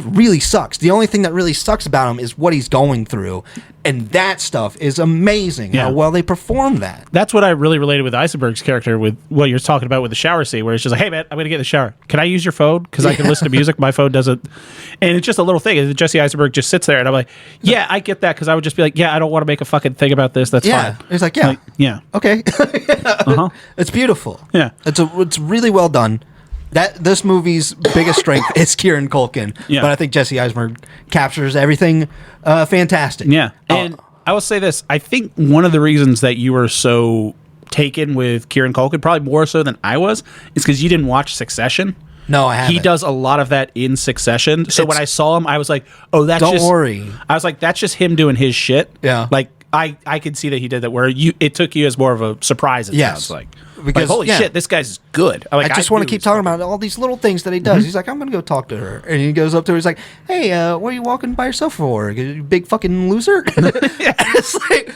really sucks. The only thing that really sucks about him is what he's going through, and that stuff is amazing. Yeah. How well they perform that. That's what I really related with Eisenberg's character, with what you're talking about with the shower scene, where it's just like, "Hey, man, I'm going to get in the shower. Can I use your phone? Because I can listen to music. My phone doesn't." And it's just a little thing. And Jesse Eisenberg just sits there, and I'm like, "Yeah, I get that." Because I would just be like, "Yeah, I don't want to make a fucking thing about this. That's Yeah, fine." it's like, yeah, Yeah. okay, Uh-huh. it's beautiful. Yeah. It's really well done. This movie's biggest strength is Kieran Culkin, Yeah. but I think Jesse Eisenberg captures everything fantastic. Yeah. And I will say this. I think one of the reasons that you were so taken with Kieran Culkin, probably more so than I was, is because you didn't watch Succession. No, I haven't. He does a lot of that in Succession. So when I saw him, I was like, "Oh, that's Don't just." worry. I was like, "That's just him doing his shit." Yeah. Like I could see that he did that. Where it took you as more of a surprise. It Yes. sounds like Because, holy yeah. shit, this guy's good. Like, I just want to knew keep he was talking about all these little things that he does. He's like, I'm going to go talk to her. And he goes up to her. He's like, hey, what are you walking by yourself for? You big fucking loser? It's like,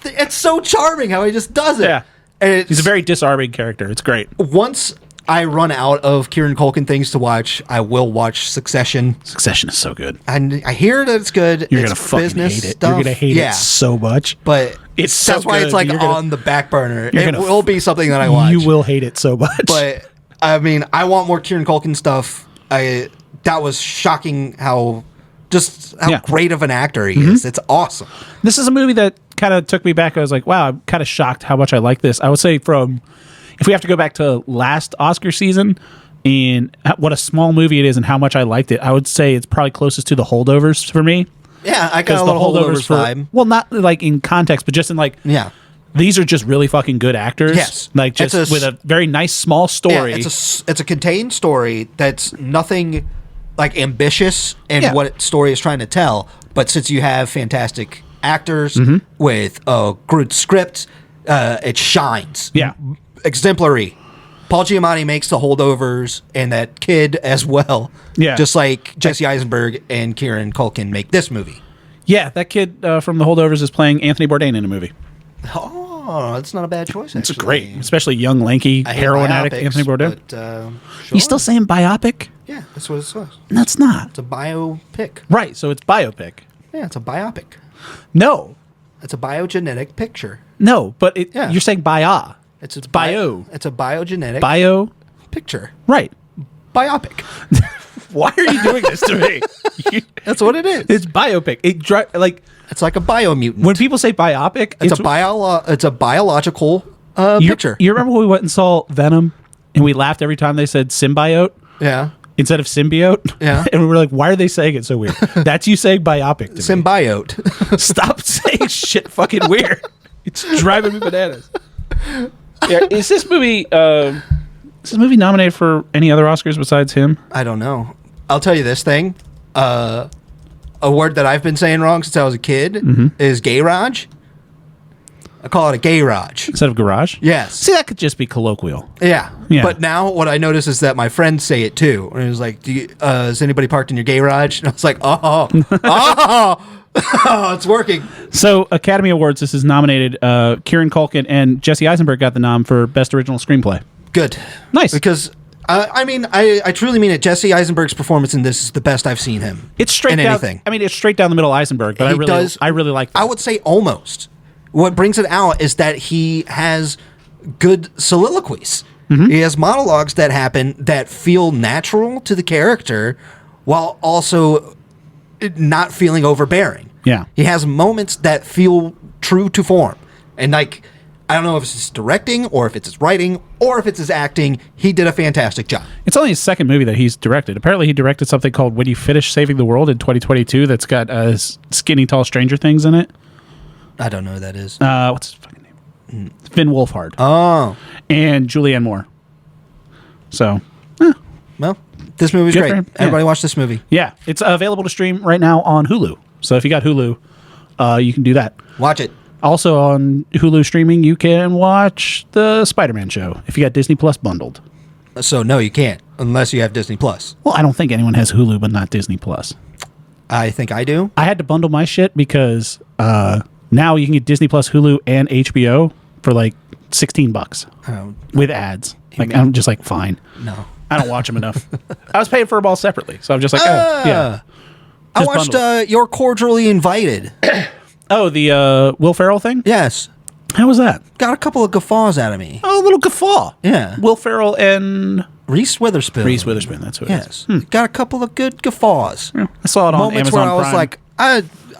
it's so charming how he just does it. Yeah. And He's a very disarming character. It's great. once I run out of Kieran Culkin things to watch, I will watch Succession. Succession is so good. And I hear that it's good. You're it's gonna fucking business hate it. Stuff. You're gonna hate it so much. But It's so that's why good. it's like You're gonna- on the back burner. You're It gonna will be something that I watch. You will hate it so much. But I mean, I want more Kieran Culkin stuff. That was shocking how Yeah. great of an actor he is. It's awesome. This is a movie that kind of took me back. I was like, wow, I'm kind of shocked how much I like this. I would say if we have to go back to last Oscar season and what a small movie it is and how much I liked it, I would say it's probably closest to The Holdovers for me. Yeah, I got a The little holdovers vibe. well, not like in context, but just in like, Yeah. these are just really fucking good actors. Yes. Like just with a very nice small story. Yeah, it's a contained story that's nothing like ambitious in Yeah. what story is trying to tell. But since you have fantastic actors Mm-hmm. with a good script, it shines. Yeah. Exemplary. Paul Giamatti makes The Holdovers and that kid as well. Yeah. Just like Jesse Eisenberg and Kieran Culkin make this movie. Yeah, that kid from The Holdovers is playing Anthony Bourdain in a movie. Oh, that's not a bad choice. It's actually. great, especially young, lanky I hate heroin addict biopics, Anthony Bourdain. But, You still saying biopic? Yeah, that's what it says. That's not It's a biopic. right. So it's biopic. Yeah, it's a biopic. No, It's a biogenetic picture. no, but Yeah. you're saying bio. It's bio. It's a biogenetic Bio. picture. Right. Biopic. Why are you doing this to me? That's what it is. It's biopic. It's like a biomutant. When people say biopic, It's a biological picture. You remember when we went and saw Venom and we laughed every time they said symbiote Yeah. instead of symbiote? Yeah. And we were like, why are they saying it so weird? That's you saying biopic to me. Symbiote. Stop saying shit fucking weird. It's driving me bananas. Yeah, is this movie nominated for any other Oscars besides him? I don't know. I'll tell you this thing. A word that I've been saying wrong since I was a kid is garage. I call it a garage. Instead of garage? Yes. See, that could just be colloquial. Yeah. Yeah. But now what I notice is that my friends say it too. And it was like, is anybody parked in your garage? And I was like, it's working. So, Academy Awards, this is nominated. Kieran Culkin and Jesse Eisenberg got the nom for Best Original Screenplay. Good. Nice. Because, I truly mean it. Jesse Eisenberg's performance in this is the best I've seen him. It's straight in down. anything. I mean, it's straight down the middle Eisenberg, but I really like that. I would say almost. What brings it out is that he has good soliloquies. He has monologues that happen that feel natural to the character while also not feeling overbearing. Yeah. He has moments that feel true to form. And like, I don't know if it's his directing or if it's his writing or if it's his acting. He did a fantastic job. It's only his second movie that he's directed. Apparently, he directed something called When You Finish Saving the World in 2022 that's got Skinny Tall Stranger Things in it. I don't know who that is. What's his fucking name? Finn Wolfhard. Oh. And Julianne Moore. So, Well, this movie's Good great. for him. Yeah. Everybody watch this movie. yeah, it's available to stream right now on Hulu. So if you got Hulu, you can do that. Watch it. Also on Hulu streaming, you can watch the Spider-Man show if you got Disney Plus bundled. So no, you can't unless you have Disney Plus. Well, I don't think anyone has Hulu but not Disney Plus. I think I do. I had to bundle my shit because now you can get Disney Plus, Hulu, and HBO for like $16 Oh, with ads. Like I'm just like, fine. no. I don't watch them enough. I was paying for them all separately, so I'm just like, oh yeah. I Just watched bundle You're Cordially Invited. Oh, the Will Ferrell thing? Yes. How was that? Got a couple of guffaws out of me. Oh, a little guffaw. Yeah. Will Ferrell and Reese Witherspoon. Reese Witherspoon. That's who it is. Yes. Got a couple of good guffaws. Yeah. I saw it on Moments Amazon where I was Prime. like,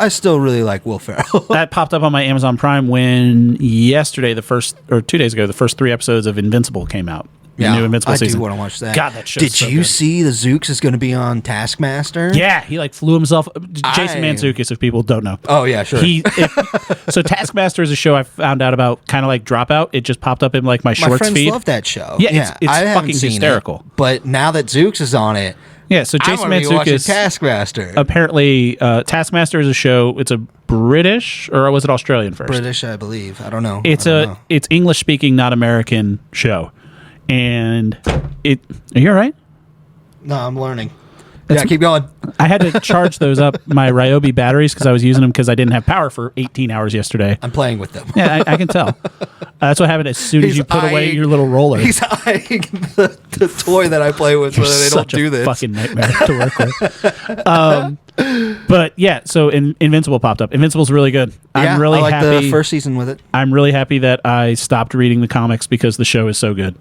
I still really like Will Ferrell. That popped up on my Amazon Prime when yesterday, 2 days ago, the first 3 episodes of Invincible came out. The new Invincible I season. do want to watch that. God, that show. Did so you good. see the Zooks is going to be on Taskmaster? Yeah, he like flew himself. Jason Mantzoukas, if people don't know. Oh yeah, sure. So Taskmaster is a show I found out about, kind of like Dropout. It just popped up in like my My shorts friends feed. love that show. Yeah, it's I haven't fucking seen hysterical. It, but now that Zooks is on it, Yeah, so I'm Jason gonna be watching Mantzoukas. Taskmaster. Apparently, Taskmaster is a show. It's a British, or was it Australian first? British, I believe. I don't know. It's I don't know. it's English speaking, not American show, and it. Are you all right? No, I'm learning. Yeah, keep going. I had to charge those up my Ryobi batteries because I was using them because I didn't have power for 18 hours yesterday. I'm playing with them. Yeah, I can tell. That's what happened as soon as He's you put away eyeing- your little roller. He's eyeing the toy that I play with, so You're they don't such a do this. fucking nightmare to work with. But yeah, so Invincible popped up. Invincible's really good. I'm really I like happy. the first season with it. I'm really happy that I stopped reading the comics because the show is so good.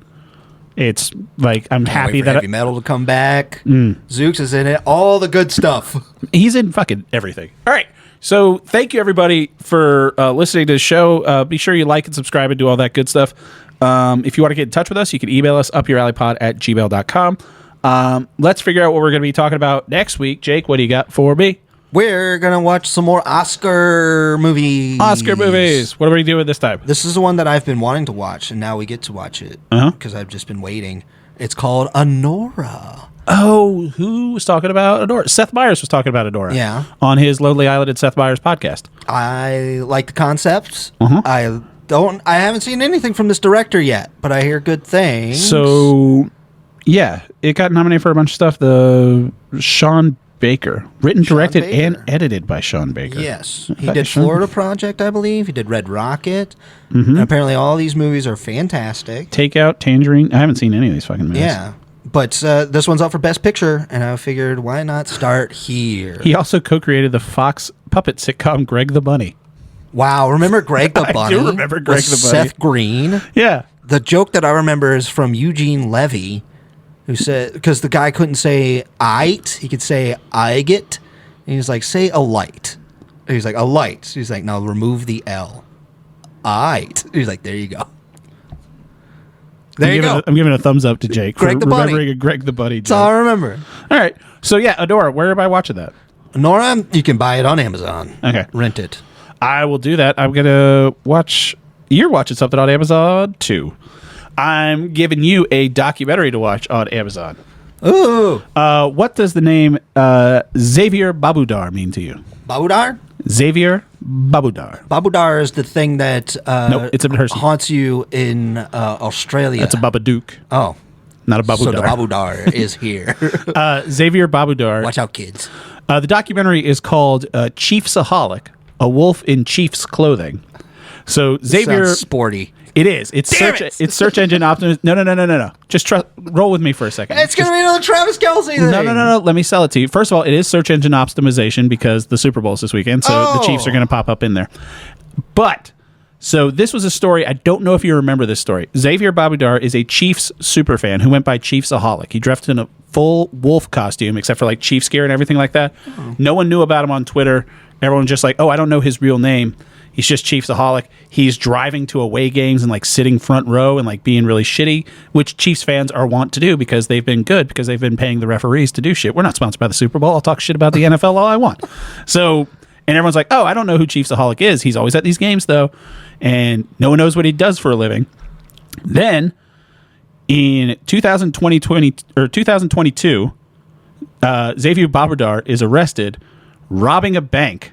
It's like I'm Can't happy wait for that Heavy Metal to come back. Zooks is in it. All the good stuff. he's in fucking everything. All right. So thank you everybody for listening to the show. Be sure you like and subscribe and do all that good stuff. If you want to get in touch with us, you can email us upyouralleypod@gmail.com. Let's figure out what we're going to be talking about next week. Jake, what do you got for me? We're gonna watch some more Oscar movies. Oscar movies. What are we doing this time? This is the one that I've been wanting to watch, and now we get to watch it because I've just been waiting. It's called Honora. Oh, who was talking about Adora? Seth Meyers was talking about Adora. Yeah. On his Lonely Island and Seth Meyers podcast. I like the concept. I haven't seen anything from this director yet, but I hear good things. So, yeah, it got nominated for a bunch of stuff. The Sean Baker. Written, directed, Baker. and edited by Sean Baker. Yes. He Okay, did Sean. Florida Project, I believe. He did Red Rocket. And apparently all these movies are fantastic. Takeout, Tangerine. I haven't seen any of these fucking movies. Yeah. But this one's up for Best Picture, and I figured, why not start here? He also co-created the Fox puppet sitcom Greg the Bunny. Wow, remember Greg the Bunny? I do remember Greg with the Bunny. Seth Green. Yeah. The joke that I remember is from Eugene Levy, who said, because the guy couldn't say "ite," he could say "I get," and he's like, "Say a light." And he's like, "A light." He's like, "No, remove the L." "Ite." He's like, "There you go." There you go. I'm giving a thumbs up to Jake Greg for the Bunny. remembering a Greg the Bunny That's all I joke. remember. All right. So yeah, Adora, where am I watching that? Nora, you can buy it on Amazon. Okay. Rent it. I will do that. I'm gonna watch. You're watching something on Amazon too. I'm giving you a documentary to watch on Amazon. Ooh. What does the name Xavier Babudar mean to you? Babudar? Xavier Babudar. Babudar is the thing that Nope, it's a Hershey. haunts you in Australia. That's a Babadook, Oh. not a Babudar. So the Babudar is here. Xavier Babudar. Watch out, kids. The documentary is called Chiefsaholic, a wolf in chief's clothing. So Xavier, Sounds sporty. it is. It's Damn search. it. It's search engine optimization. No. Just roll with me for a second. It's going to be another Travis Kelce thing. No. Let me sell it to you. First of all, it is search engine optimization because the Super Bowl's this weekend, so the Chiefs are going to pop up in there. But so this was a story. I don't know if you remember this story. Xavier Babudar is a Chiefs super fan who went by Chiefsaholic. He dressed in a full wolf costume, except for like Chiefs gear and everything like that. No one knew about him on Twitter. Everyone just like, oh, I don't know his real name. He's just Chiefsaholic. He's driving to away games and like sitting front row and like being really shitty, which Chiefs fans are wont to do because they've been good, because they've been paying the referees to do shit. We're not sponsored by the Super Bowl. I'll talk shit about the NFL all I want. So, and everyone's like, oh, I don't know who Chiefsaholic is. He's always at these games though. And no one knows what he does for a living. Then in 2022, Xavier Babudar is arrested robbing a bank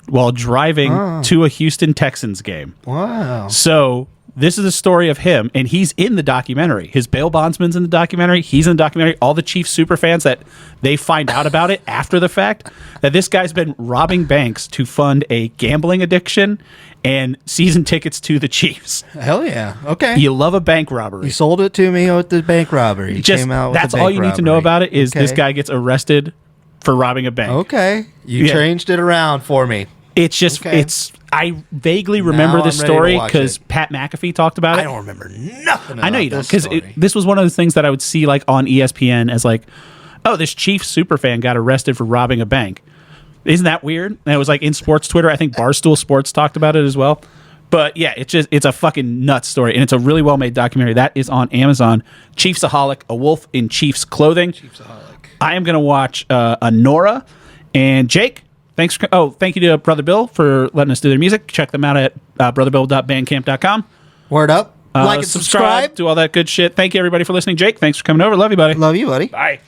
while driving to a Houston Texans game. Wow. So this is a story of him, and he's in the documentary. His bail bondsman's in the documentary. He's in the documentary. All the Chiefs super fans that they find out about it after the fact, that this guy's been robbing banks to fund a gambling addiction and season tickets to the Chiefs. Hell yeah. Okay. You love a bank robbery. You sold it to me with the bank robbery. You Just came out with that's the bank all you need to know robbery. about it is this Okay. guy gets arrested for robbing a bank. Okay. You Yeah. changed it around for me. It's just Okay. I vaguely remember Now this I'm ready to story watch because it. Pat McAfee talked about it. I don't remember nothing about I know you don't, this because story. this was one of those things that I would see like on ESPN as like, oh, this Chiefs superfan got arrested for robbing a bank. Isn't that weird? And it was like in sports Twitter. I think Barstool Sports talked about it as well. But yeah, it's a fucking nuts story, and it's a really well made documentary that is on Amazon. Chiefsaholic, a wolf in Chiefs clothing. Chiefsaholic. I am gonna watch Nora and Jake. Thank you to Brother Bill for letting us do their music. Check them out at brotherbill.bandcamp.com. Word up. Like and subscribe. Do all that good shit. Thank you, everybody, for listening. Jake, thanks for coming over. Love you, buddy. Love you, buddy. Bye.